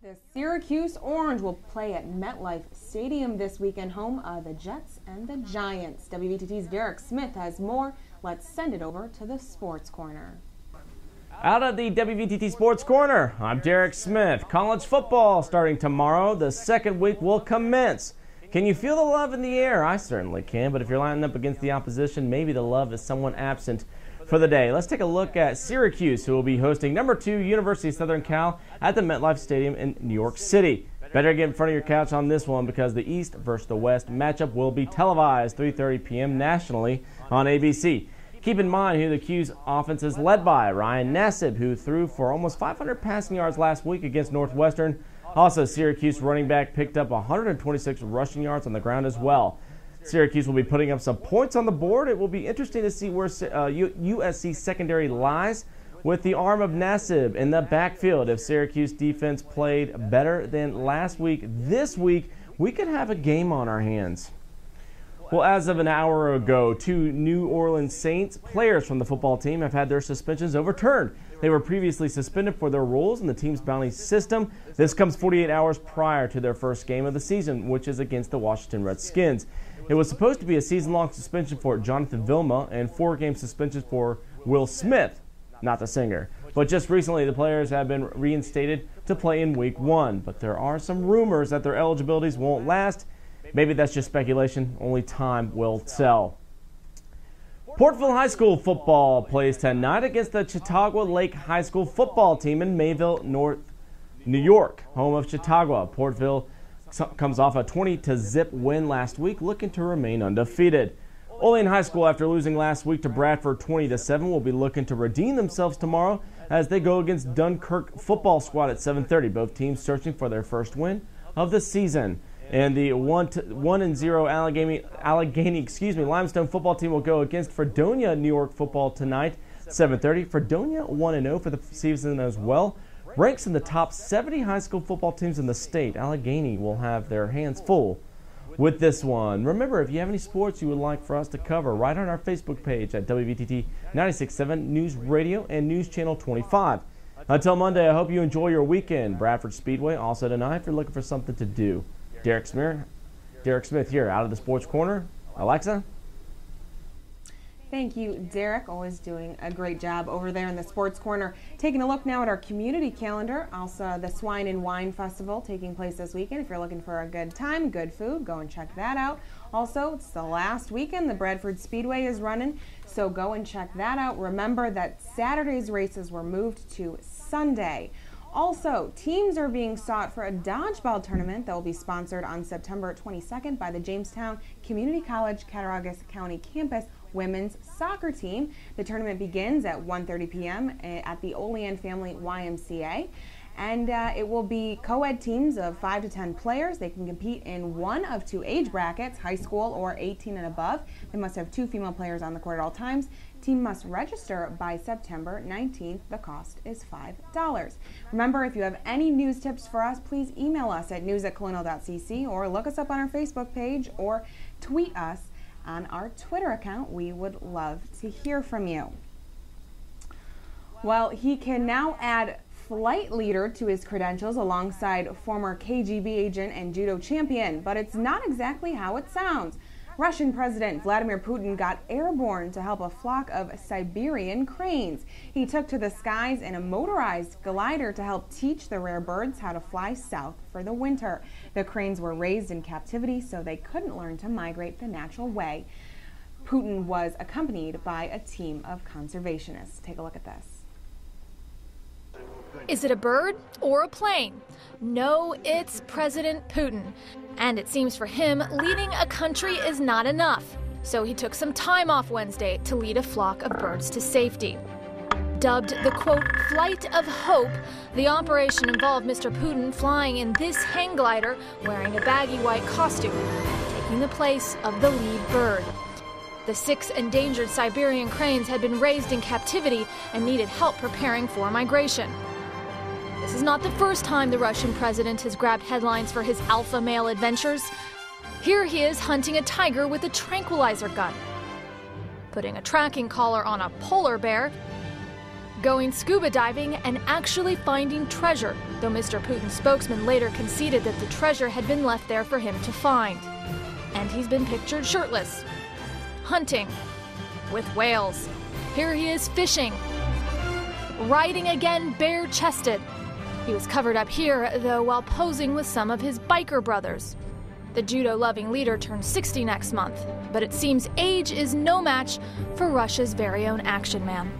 The Syracuse Orange will play at MetLife Stadium this weekend, home of the Jets and the Giants. WVTT's Derek Smith has more. Let's send it over to the Sports Corner. Out of the WVTT Sports Corner, I'm Derek Smith. College football starting tomorrow. The second week will commence. Can you feel the love in the air? I certainly can, but if you're lining up against the opposition, maybe the love is somewhat absent for the day. Let's take a look at Syracuse, who will be hosting number 2 University of Southern Cal at the MetLife Stadium in New York City. Better get in front of your couch on this one because the East versus the West matchup will be televised 3:30 p.m. nationally on ABC. Keep in mind who the Q's offense is led by. Ryan Nassib, who threw for almost 500 passing yards last week against Northwestern. Also, Syracuse running back picked up 126 rushing yards on the ground as well. Syracuse will be putting up some points on the board. It will be interesting to see where USC secondary lies with the arm of Nassib in the backfield. If Syracuse defense played better than last week, this week we could have a game on our hands. Well, as of an hour ago, 2 New Orleans Saints players from the football team have had their suspensions overturned. They were previously suspended for their roles in the team's bounty system. This comes 48 hours prior to their first game of the season, which is against the Washington Redskins. It was supposed to be a season-long suspension for Jonathan Vilma and 4-game suspension for Will Smith, not the singer. But just recently, the players have been reinstated to play in Week 1. But there are some rumors that their eligibilities won't last. Maybe that's just speculation. Only time will tell. Portville High School football plays tonight against the Chautauqua Lake High School football team in Mayville, New York, home of Chautauqua. Portville comes off a 20-0 win last week, looking to remain undefeated. Olean High School, after losing last week to Bradford 20-7, will be looking to redeem themselves tomorrow as they go against Dunkirk football squad at 7:30. Both teams searching for their first win of the season. And the 1-0 Allegheny Limestone football team will go against Fredonia New York football tonight, 7:30. Fredonia 1-0 for the season as well. Ranks in the top 70 high school football teams in the state. Allegheny will have their hands full with this one. Remember, if you have any sports you would like for us to cover, right on our Facebook page at WVTT 96.7 News Radio and News Channel 25. Until Monday, I hope you enjoy your weekend. Bradford Speedway also tonight if you're looking for something to do. Derek Smith here out of the Sports Corner. Alexa? Thank you, Derek. Always doing a great job over there in the Sports Corner. Taking a look now at our community calendar. Also, the Swine and Wine Festival taking place this weekend. If you're looking for a good time, good food, go and check that out. Also, it's the last weekend. The Bradford Speedway is running, so go and check that out. Remember that Saturday's races were moved to Sunday. Also, teams are being sought for a dodgeball tournament that will be sponsored on September 22nd by the Jamestown Community College Cattaraugus County Campus women's soccer team. The tournament begins at 1:30 p.m. at the Olean Family YMCA. And it will be co-ed teams of 5 to 10 players. They can compete in one of 2 age brackets, high school or 18 and above. They must have 2 female players on the court at all times. Team must register by September 19th. The cost is $5. Remember, if you have any news tips for us, please email us at news@colonial.cc or look us up on our Facebook page or tweet us on our Twitter account. We would love to hear from you. Well, he can now add flight leader to his credentials alongside former KGB agent and judo champion, but it's not exactly how it sounds. Russian President Vladimir Putin got airborne to help a flock of Siberian cranes. He took to the skies in a motorized glider to help teach the rare birds how to fly south for the winter. The cranes were raised in captivity, so they couldn't learn to migrate the natural way. Putin was accompanied by a team of conservationists. Take a look at this. Is it a bird or a plane? No, it's President Putin. And it seems for him, leading a country is not enough. So he took some time off Wednesday to lead a flock of birds to safety. Dubbed the, quote, Flight of Hope, the operation involved Mr. Putin flying in this hang glider wearing a baggy white costume, taking the place of the lead bird. The 6 endangered Siberian cranes had been raised in captivity and needed help preparing for migration. This is not the first time the Russian president has grabbed headlines for his alpha male adventures. Here he is hunting a tiger with a tranquilizer gun, putting a tracking collar on a polar bear, going scuba diving, and actually finding treasure though Mr. Putin's spokesman later conceded that the treasure had been left there for him to find. And he's been pictured shirtless, hunting with whales. Here he is fishing, riding again bare-chested. He was covered up here, though, while posing with some of his biker brothers. The judo-loving leader turns 60 next month, but it seems age is no match for Russia's very own action man.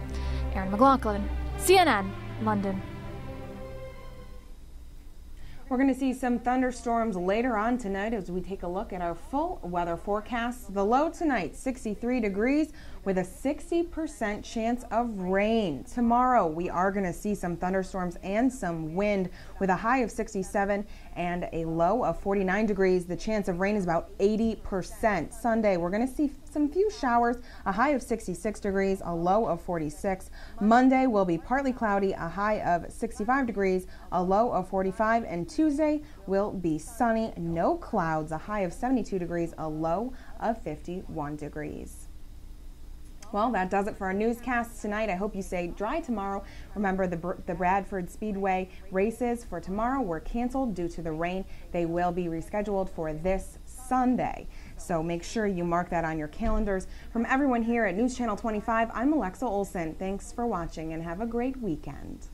Erin McLaughlin, CNN, London. We're going to see some thunderstorms later on tonight as we take a look at our full weather forecast. The low tonight, 63 degrees with a 60% chance of rain. Tomorrow, we are going to see some thunderstorms and some wind with a high of 67 and a low of 49 degrees. The chance of rain is about 80%. Sunday, we're going to see some few showers, a high of 66 degrees, a low of 46. Monday will be partly cloudy, a high of 65 degrees, a low of 45. And Tuesday will be sunny, no clouds, a high of 72 degrees, a low of 51 degrees. Well, that does it for our newscasts tonight. I hope you stay dry tomorrow. Remember, the Bradford Speedway races for tomorrow were canceled due to the rain. They will be rescheduled for this Sunday. So make sure you mark that on your calendars. From everyone here at News Channel 25, I'm Alexa Olson. Thanks for watching and have a great weekend.